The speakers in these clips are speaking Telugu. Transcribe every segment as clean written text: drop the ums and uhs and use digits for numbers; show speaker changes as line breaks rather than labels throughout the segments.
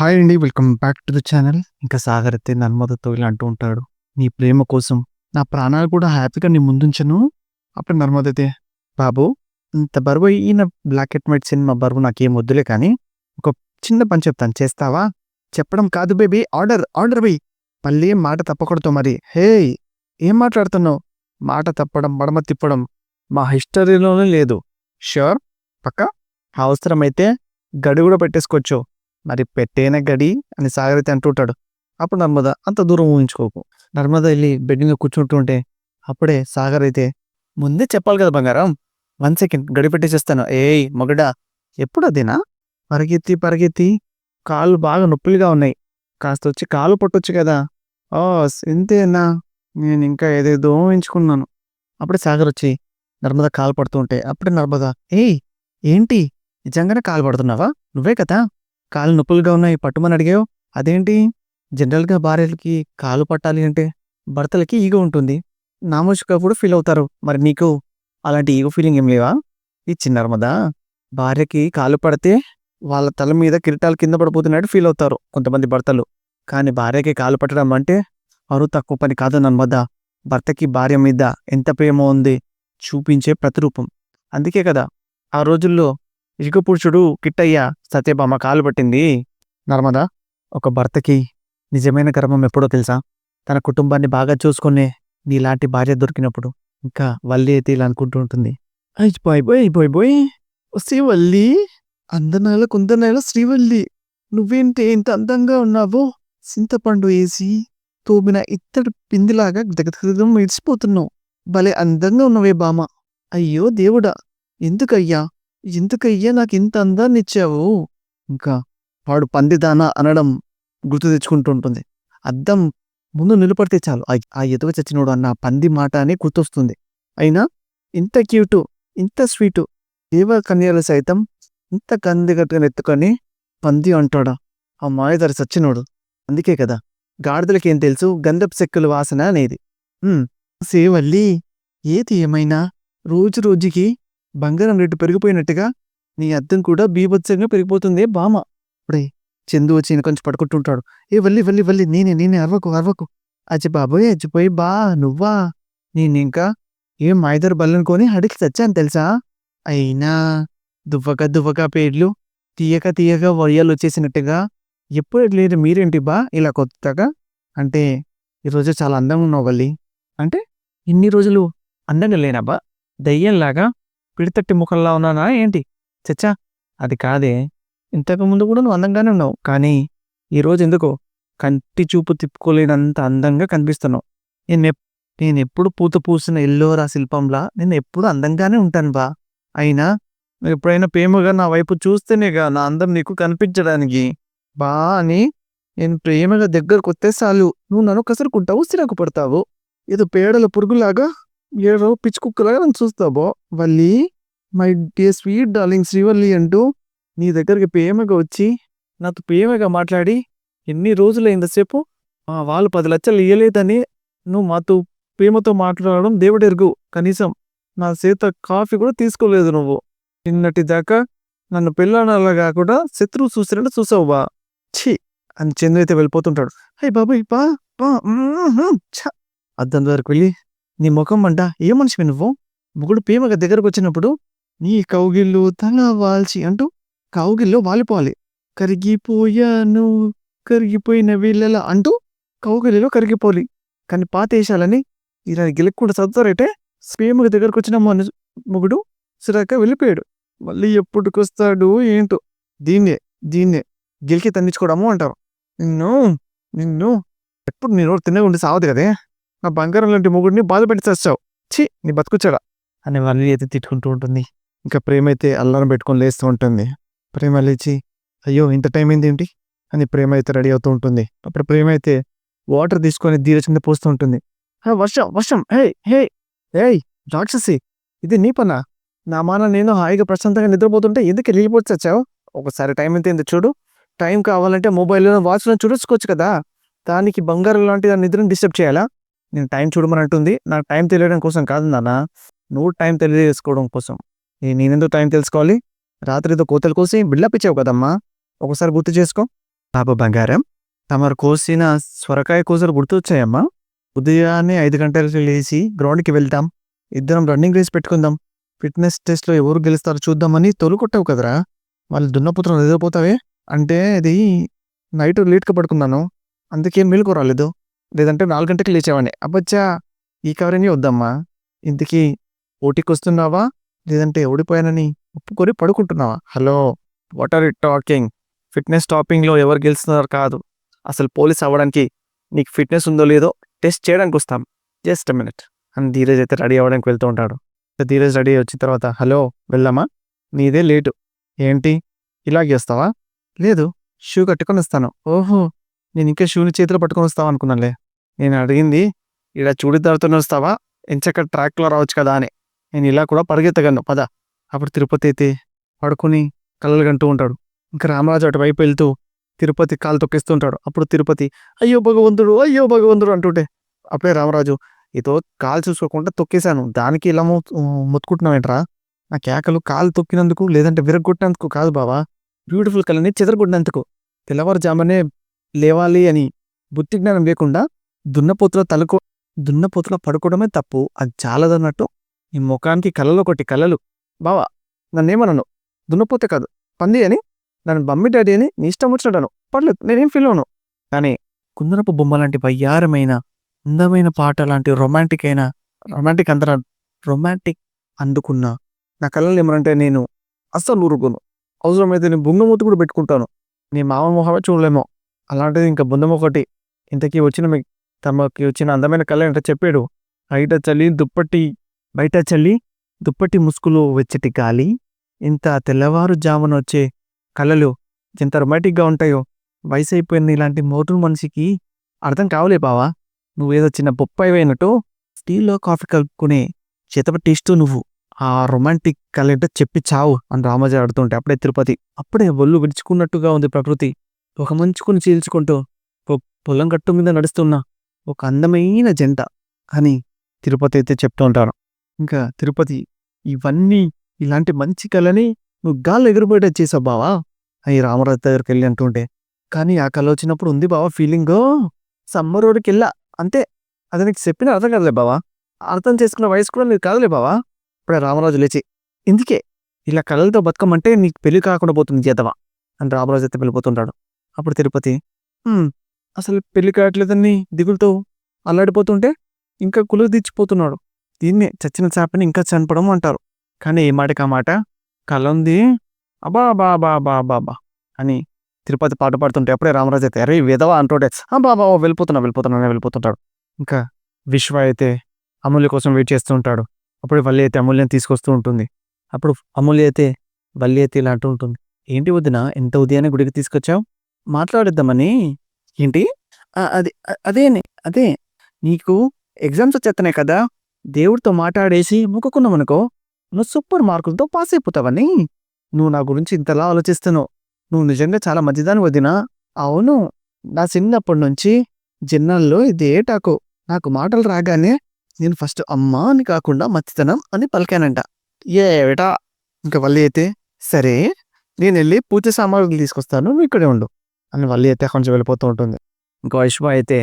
హాయ్ అండి. Welcome back to the channel. ఇంకా సాగర్ అయితే నర్మదతో ఇలా అంటూ ఉంటాడు. నీ ప్రేమ కోసం నా ప్రాణాలు కూడా హ్యాపీగా నీ ముందుంచను. అప్పుడు నర్మద అయితే, బాబు ఇంత బరువు ఈయన బ్లాక్ అండ్ వైట్ సినిమా బరువు నాకేం వద్దులే కానీ, ఒక చిన్న పని చెప్తాను చేస్తావా? చెప్పడం కాదు బేబీ, ఆర్డర్ ఆర్డర్ వెయ్యి. మళ్ళీ మాట తప్పకూడదు మరి. హేయ్! ఏం మాట్లాడుతున్నావు? మాట తప్పడం, మడమ తిప్పడం మా హిస్టరీలోనే లేదు. ష్యూర్? పక్కా? అవసరమైతే గడి కూడా పెట్టేసుకోవచ్చు. మరి పెట్టేన గడి అని సాగర్ అయితే అంటుంటాడు. అప్పుడు నర్మద అంత దూరం ఊహించుకోకు. నర్మద వెళ్ళి బెడ్ మీద కూర్చుంటుంటే అప్పుడే సాగర్ అయితే, ముందే చెప్పాలి కదా బంగారం, 1 సెకండ్ గడి పెట్టేసేస్తాను. ఏయ్ మొగడా, ఎప్పుడు అదేనా? పరిగెత్తి పరిగెత్తి కాళ్ళు బాగా నొప్పులుగా ఉన్నాయి. కాస్త వచ్చి కాలు పట్టొచ్చు కదా. ఓ ఇంతేనా? నేను ఇంకా ఏదేదో ఊహించుకున్నాను. అప్పుడే సాగర్ వచ్చి నర్మద కాలు పడుతూ ఉంటే అప్పుడే నర్మద, ఏయ్ ఏంటి నిజంగానే కాలు పడుతున్నావా? నువ్వే కదా కాళ్ళు నొప్పులుగా ఉన్నాయి పట్టుమని అడిగావు. అదేంటి? జనరల్‌గా భార్యలకి కాలు పట్టాలి అంటే భర్తలకి ఈగో ఉంటుంది. నామోషీగా ఫీల్ అవుతారు. మరి నీకు అలాంటి ఈగో ఫీలింగ్ ఏం లేవా? ఇచ్చి నర్మదా, భార్యకి కాలు పడితే వాళ్ళ తల మీద కిరీటాలు కింద పడిపోతున్నట్టు ఫీల్ అవుతారు కొంతమంది భర్తలు. కానీ భార్యకి కాలు పట్టడం అంటే అరువు తక్కువ పని కాదు నర్మదా. భర్తకి భార్య మీద ఎంత ప్రేమ ఉంది చూపించే ప్రతిరూపం. అందుకే కదా ఆ రోజుల్లో ఇటుకపురుషుడు కిట్టయ్య సత్యభామ కాలు పట్టింది. నర్మదా, ఒక భర్తకి నిజమైన గర్వం ఎప్పుడో తెలుసా? తన కుటుంబాన్ని బాగా చూసుకునే నీలాంటి భార్య దొరికినప్పుడు. ఇంకా వల్లి అయితే ఇలా అనుకుంటూ ఉంటుంది. అయ్ బాయ్ బాయ్ బాయ్ బాయ్, వస్తే వల్లి, అందనాల కుందనాల శ్రీవల్లి, నువ్వేంటి ఇంత అందంగా ఉన్నావో? చింతపండు వేసి తోమిన ఇత్తడి పిందిలాగా దగదగదం మెరిసిపోతున్నావు. భలే అందంగా ఉన్నవే బామ. అయ్యో దేవుడా, ఎందుకయ్యా ఎందుకయ్యా నాకింత అందాన్నిచ్చావు? ఇంకా వాడు పందిదానా అనడం గుర్తు తెచ్చుకుంటూ ఉంటుంది. అద్దం ముందు నిలబడితే చాలు ఆ ఎదవ చచ్చినోడు అన్న పంది మాట అని గుర్తొస్తుంది. అయినా ఇంత క్యూటు, ఇంత స్వీటు దేవ కన్యలు సైతం ఇంత కందిగట్టుగా ఎత్తుకొని పంది అంటాడా? ఆ మాయదారి సచ్చినోడు. అందుకే కదా గాడిదలకేం తెలుసు గంధపు చెక్కల వాసన అనేది. సేవల్లి, ఏది ఏమైనా రోజు రోజుకి బంగారం రేటు పెరిగిపోయినట్టుగా నీ అద్దం కూడా బీభత్సంగా పెరిగిపోతుంది బామ. ఇప్పుడే చందు వచ్చి కొంచెం పడుకుంటుంటాడు. ఏ వల్లి వల్లి వల్లి, నేనే అరవకు అరవకు. అచ్చి బాబోయ్ అచ్చిపోయి బా నువ్వా? నేనింకా ఏం మాయిదారు బల్లనుకొని అడిగి చచ్చాను తెలుసా? అయినా దువ్వక దువ్వక పేర్లు తీయక తీయక వయ్యాలు వచ్చేసినట్టుగా ఎప్పుడు లేదు మీరేంటి బా ఇలా కొత్తగా? అంటే ఈరోజు చాలా అందంగా ఉన్నావు వల్లి. అంటే ఇన్ని రోజులు అందంగా లేనబ్బా, దయ్యంలాగా పిడితట్టి ముఖంలా ఉన్నానా ఏంటి? చచ్చా, అది కాదే. ఇంతకుముందు కూడా నువ్వు అందంగానే ఉన్నావు. కానీ ఈరోజు ఎందుకో కంటి చూపు తిప్పుకోలేనంత అందంగా కనిపిస్తున్నావు. నేనెప్పుడు పూత పూసిన ఎల్లోరా శిల్పంలా నేనెప్పుడు అందంగానే ఉంటాను బా. అయినా నువ్వు ఎప్పుడైనా ప్రేమగా నా వైపు చూస్తేనేగా నా అందం నీకు కనిపించడానికి. బా అని నేను ప్రేమగా దగ్గరకొస్తే చాలు నువ్వు నన్ను కసురుకుంటావు, సిరాకు పడతావు. ఏదో పేడల పురుగులాగా ఏడో పిచ్చి కుక్కలాగా నన్ను చూస్తావో. Valli, my dear sweet darling Srivalli అంటూ నీ దగ్గరికి ప్రేమగా వచ్చి నాతో ప్రేమగా మాట్లాడి ఎన్ని రోజులైందసేపు వాళ్ళు 10 లక్షలు ఇయ్యలేదని నువ్వు మాతో ప్రేమతో మాట్లాడడం దేవుడెరుగు. కనీసం నా చేత కాఫీ కూడా తీసుకోలేదు నువ్వు. నిన్నటి దాకా నన్ను పెళ్ళానాలా కాకుండా శత్రువు చూసినట్టు చూసావు బా. ఛీ అని చందు అయితే వెళ్ళిపోతుంటాడు. హై బాబాయ్ బా బా అద్దం దగ్గరకు వెళ్ళి, నీ ముఖం అంట ఏ మనిషివి నువ్వు? మొగుడు ప్రేమగా దగ్గరకు వచ్చినప్పుడు నీ కౌగిల్లో తల వాల్చి అంటూ కౌగిల్లో వాలిపోవాలి. కరిగిపోయాను కరిగిపోయిన వీళ్ళలా అంటూ కౌగిలిలో కరిగిపోవాలి. కానీ పాతేశాలని ఇలా గెలక్కుండా చదువుతారైతే ప్రేమగా దగ్గరకు వచ్చిన మొగుడు సిరాక వెళ్ళిపోయాడు. మళ్ళీ ఎప్పుడుకొస్తాడు ఏంటో. దీన్నే దీన్నే గెలికి తన్నించుకోవడము అంటారు. నిన్ను నిన్ను ఎప్పుడు నీ నోరు తిన్నగా ఉండి సావదు కదే. నా బంగారం లాంటి మొగుడిని బాధ పెట్టి చచ్చావు. ఛీ నీ బతుకుచ్చాడా అని వల్లి అయితే తిట్టుకుంటూ ఉంటుంది. ఇంకా ప్రేమ అయితే అల్లారం పెట్టుకొని లేస్తూ ఉంటుంది. ప్రేమ లేచి, అయ్యో ఇంత టైం అయింది ఏంటి అని ప్రేమ అయితే రెడీ అవుతూ ఉంటుంది. అప్పుడు ప్రేమ అయితే వాటర్ తీసుకొని ధీరజ్ కింద పోస్తూ ఉంటుంది. వర్షం వర్షం, హే హే ఏయ్ రాక్షసి, ఇది నీ పనా? నా మాన నేను హాయిగా ప్రశాంతంగా నిద్రపోతుంటే ఎందుకు వెళ్ళిపోతే చచ్చావు? ఒకసారి టైం ఎంత అయిందో చూడు. టైం కావాలంటే మొబైల్లో వాచ్లో చూడొచ్చుకోవచ్చు కదా. దానికి బంగారం లాంటి దాని నిద్రని డిస్టర్బ్ చేయాలా? నేను టైం చూడమని అంటుంది. నాకు టైం తెలియడం కోసం కాదు నాన్న, నువ్వు టైం తెలియజేసుకోవడం కోసం. నేనెందుకు టైం తెలుసుకోవాలి? రాత్రి ఏదో కోతలు కోసి బిల్డప్ ఇచ్చావు కదమ్మా, ఒకసారి గుర్తు చేసుకో. పాప బంగారం, తమరు కోసిన సొరకాయ కూసలు గుర్తొచ్చాయమ్మా. ఉదయాన్నే 5 గంటలకి లేచి గ్రౌండ్‌కి వెళ్దాం. ఇద్దరం రన్నింగ్ రేస్ పెట్టుకుందాం. ఫిట్‌నెస్ టెస్ట్‌లో ఎవరు గెలుస్తారో చూద్దామని తోలుకొట్టావు కదరా! మళ్ళీ దున్నపోతులో నిద్రపోతావే? అంటే ఇది నైట్ లేట్‌గా పడుకున్నాను. అందుకే మెలుకువ రాలేదు. లేదంటే 4 గంటలకి లేచేవాడిని. అబ్బచ్చా! ఈ కవరేమీ వద్దమ్మా. ఇంతకీ పోటీకొస్తున్నావా? లేదంటే ఓడిపోయానని ఒప్పుకొని పడుకుంటున్నావా? Hello! What are you talking? Fitness టాపింగ్‌లో ఎవరు గెలుస్తున్నారు కాదు. అసలు పోలీస్ అవ్వడానికి నీకు ఫిట్‌నెస్ ఉందో లేదో టెస్ట్ చేయడానికొస్తాం. జస్ట్ ఎ మినిట్ అని ధీరజ్ అయితే రెడీ అవ్వడానికి వెళ్తూ ఉంటాడు. ధీరజ్ రెడీ అయ్యి వచ్చిన తర్వాత, హలో! వెళ్దామా? నీదే లేటు. ఏంటి? ఇలాగే వస్తావా? లేదు. షూ కట్టుకొనొస్తాను. ఓహో! నేనింకా షూని చేతిలో పట్టుకొనొస్తావా అనుకున్నానులే. నేను అడిగింది ఈడ చూడిదార్‌తోనే వస్తావా? ఎంచక్కా ట్రాక్‌లో రావచ్చు కదా అని. నేను ఇలా కూడా పరిగెత్తగలను పద. అప్పుడు తిరుపతి అయితే పడుకొని కలలు కంటూ ఉంటాడు. ఇంకా రామరాజు అటువైపు వెళ్తూ తిరుపతి కాలు తొక్కేస్తూ ఉంటాడు. అప్పుడు తిరుపతి అయ్యో భగవంతుడు! అయ్యో భగవంతుడు! అంటుంటే అప్పుడే రామరాజు ఏదో కాలు చూసుకోకుండా తొక్కేశాను. దానికి ఇలా మొత్తుకుంటున్నావేంట్రా? నా కేకలు కాలు తొక్కినందుకు లేదంటే విరగ్గొట్టినందుకు కాదు బావా. బ్యూటిఫుల్ కలర్‌ని చెదరగొట్టినందుకు. తెల్లవారుజామునే లేవాలి అని బుద్ధి జ్ఞానం లేకుండా దున్నపోతులో తలకు దున్నపోతులో పడుకోవడమే తప్పు. అది చాలదన్నట్టు నీ మొఖానికి కలలో కొట్టి కలలు. బావా నన్నేమనను. దున్నపోతే కాదు పంది అని నన్ను మమ్మీ డాడీ అని నీ ఇష్టం వచ్చినట్టు పర్లేదు నేనేం ఫీల్ అవ్వను. కానీ కుందనపు బొమ్మ లాంటి వయ్యారమైన అందమైన పాట లాంటి రొమాంటిక్ అందుకున్న నా కలలు ఏమనంటే నేను అస్సలు ఊరుకోను. అవసరమైతే నేను బుంగమూతి కూడా పెట్టుకుంటాను. నీ మామ మొహమే చూడలేమో. అలాంటిది ఇంకా బుందమొకటి. ఇంతకీ తమకి వచ్చిన అందమైన కల ఏంటో చెప్పాడు. బయట చలి దుప్పటి ముసుగులో వెచ్చటి గాలి. ఇంత తెల్లవారుజామున వచ్చే కలలు ఎంత రొమాంటిక్‌గా ఉంటాయో. వయసైపోయిన ఇలాంటి మోటు మనిషికి అర్థం కావులే బావా. నువ్వేదో చిన్న బొప్పాయివైనట్టు టీలో కాఫీ కలుపుకునే చేతబట్టి ఇస్తూ నువ్వు ఆ రొమాంటిక్ కలేంటో చెప్పి చావు అని రామోజీ అడుగుతుంటే అప్పుడే ఒళ్ళు విడుచుకున్నట్టుగా ఉంది ప్రకృతి. ఒక మంచుకుని చీల్చుకుంటూ పొలం గట్టు మీద నడుస్తున్న ఒక అందమైన జంట అని తిరుపతి అయితే చెప్తూ ఉంటారు. ఇంకా తిరుపతి ఇలాంటి మంచి కళని నువ్వు గాల్లో ఎగిరిపోయేటట్టు చేసావు బావా అని రామరాజు దగ్గరికి వెళ్ళి అంటుంటే, కానీ ఆ కళ వచ్చినప్పుడు ఉంది బావా ఫీలింగ్ సమ్మరోడికెళ్ళా అంతే. అది నీకు చెప్పిన అర్థం కాదులే బావా. అర్థం చేసుకున్న వయసు కూడా నీకు కాదులే బావా. ఇప్పుడే రామరాజు లేచి ఇందుకే ఇలా కళలతో బతకమంటే నీకు పెళ్లి కాకుండా పోతుంది చేతవా అని రామరాజు అయితే వెళ్ళిపోతుంటాడు. అప్పుడు తిరుపతి అసలు పెళ్లి కావట్లేదని దిగులుతో అల్లాడిపోతుంటే ఇంకా కులుగు తీర్చిపోతున్నాడు. దీన్నే చచ్చిన చేపని ఇంకా చనిపడం అంటారు. కానీ ఏ మాటకి ఆ మాట కళ ఉంది అబ్బా బా బా బా బా బా అని తిరుపతి పాట పాడుతుంటే అప్పుడే రామరాజు అయితే అరే విధవా అంటుంటే బాబా వెళ్ళిపోతుంటాడు. ఇంకా విశ్వ అయితే అమూల్య కోసం వెయిట్ చేస్తూ ఉంటాడు. అప్పుడు వల్లి అయితే అమూల్యని తీసుకొస్తూ ఉంటుంది. అప్పుడు అమూల్య అయితే వల్లి అయితే ఇలా అంటూ ఉంటుంది, ఏంటి వదిన ఎంత ఉదయాన్నే గుడికి తీసుకొచ్చావు? మాట్లాడిద్దామని. ఏంటి? అదే నీకు ఎగ్జామ్స్ వచ్చేస్తున్నాయి కదా, దేవుడితో మాట్లాడేసి మొక్కుకున్నావనుకో నువ్వు సూపర్ మార్కులతో పాస్ అయిపోతావని. నువ్వు నా గురించి ఇంతలా ఆలోచిస్తున్నావు. నువ్వు నిజంగా చాలా మంచిదాని వదినా. అవును, నా చిన్నప్పటి నుంచి జిన్నాల్లో ఇదే టాకు. నాకు మాటలు రాగానే నేను ఫస్ట్ అమ్మా అని కాకుండా మచ్చితనం అని పలికానంట. ఏటా ఇంకా వల్లి అయితే సరే నేను వెళ్ళి పూజ సామాగ్రిలు తీసుకొస్తాను, నువ్వు ఇక్కడే ఉండు అని వల్లి అయితే అక్కడి నుంచి వెళ్ళిపోతూ ఉంటుంది. ఇంకా వైష్ణవ అయితే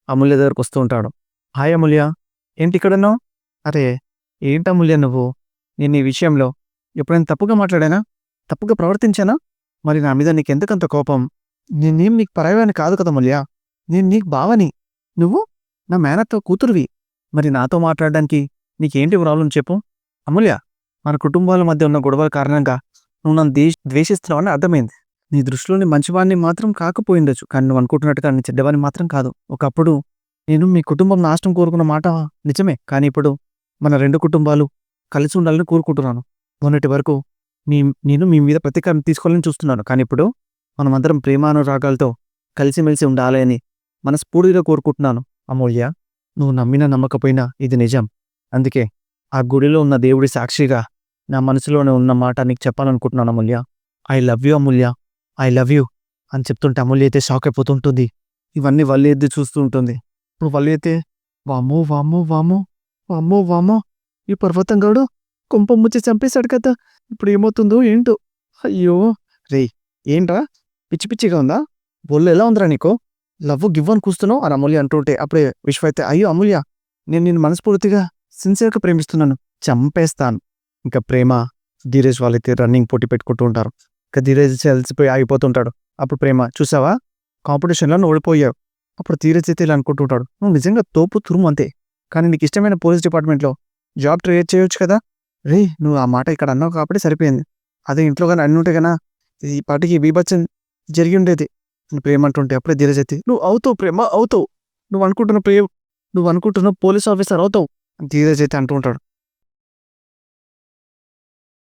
అమూల్య దగ్గరకు వస్తూ ఉంటాడు. హాయ్ అమూల్య, ఏంటి ఇక్కడున్నావు? అరే ఏంటి అమూల్య నువ్వు, నేను ఈ విషయంలో ఎప్పుడైనా తప్పుగా మాట్లాడానా, తప్పుగా ప్రవర్తించానా? మరి నా మీద నీకెందుకంత కోపం? నేనేం నీకు పరాయవాని కాదు కదా అమూల్య, నేను నీకు బావని, నువ్వు నా మేనత్తో కూతురువి. మరి నాతో మాట్లాడడానికి నీకేంటి ప్రాబ్లం చెప్పు? అమూల్య, మన కుటుంబాల మధ్య ఉన్న గొడవల కారణంగా నువ్వు నన్ను ద్వేషిస్తున్నావని అర్థమైంది. నీ దృష్టిలోని మంచివాడిని మాత్రం కాకపోయిండొచ్చు, కానీ నువ్వు అనుకుంటున్నట్టుగా నీ చెడ్డవాడిని మాత్రం కాదు. ఒకప్పుడు నేను మీ కుటుంబం నాశనం కోరుకున్న మాట నిజమే, కానీ ఇప్పుడు మన 2 కుటుంబాలు కలిసి ఉండాలని కోరుకుంటున్నాను. మొన్నటి వరకు నేను మీ మీద ప్రతీకారం తీసుకోవాలని చూస్తున్నాను, కానీ ఇప్పుడు మనమందరం ప్రేమానురాగాలతో కలిసిమెలిసి ఉండాలి అని మనస్ఫూర్తిగా కోరుకుంటున్నాను. అమూల్య, నువ్వు నమ్మినా నమ్మకపోయినా ఇది నిజం. అందుకే ఆ గుడిలో ఉన్న దేవుడి సాక్షిగా నా మనసులోనే ఉన్న మాట నీకు చెప్పాలనుకుంటున్నాను Amulya. I love you Amulya, I love you అని చెప్తుంటే అమూల్య అయితే షాక్ అయిపోతుంటుంది. ఇవన్నీ వల్లి ఎద్దు చూస్తూ ఉంటుంది. ఇప్పుడు వల్లి అయితే వామ్మో వామ్మో వామ్మో వామ్మో వామ్మో ఈ పర్వతంగాడు కొంప ముచ్చి చంపేశాడు కదా, ఇప్పుడు ఏమవుతుందో ఏంటో. అయ్యో రేయ్, ఏంట్రా పిచ్చి పిచ్చిగా ఉందా? ఒళ్ళు ఎలా ఉందిరా నీకు? లవ్వు గివ్వు అని కూస్తున్నావు అని అమూల్య అంటుంటే అప్పుడే విశ్వ అయితే అయ్యో అమూల్య నేను నిన్ను మనస్ఫూర్తిగా సిన్సియర్గా ప్రేమిస్తున్నాను, చంపేస్తాను. ఇంకా ప్రేమ ధీరజ్ వాళ్ళైతే రన్నింగ్ పోటీ పెట్టుకుంటూ ఉంటారు. ఇంకా ధీరజ్ అలసిపోయి ఆగిపోతుంటాడు. అప్పుడు ప్రేమ చూసావా కాంపిటీషన్లో నువ్వు ఓడిపోయావు. అప్పుడు ధీరజ్ అయితే ఇలా అనుకుంటూ ఉంటాడు, నువ్వు నిజంగా తోపు తురుము అంతే, కానీ నీకు ఇష్టమైన పోలీస్ డిపార్ట్మెంట్లో జాబ్ ట్రై చేయొచ్చు కదా. రే నువ్వు ఆ మాట ఇక్కడ అన్నావు కాబట్టి సరిపోయింది, అదే ఇంట్లో కానీ అన్ని ఉంటే కన్నా ఈ పాటికి బీభత్సం జరిగి ఉండేది అని ప్రేమ అంటుంటే అప్పుడే ధీరజ్ అయితే నువ్వు అవుతావు ప్రేమ అవుతావు, నువ్వు అనుకుంటున్న పోలీస్ ఆఫీసర్ అవుతావు అని ధీరజ్ అయితే అంటూ ఉంటాడు.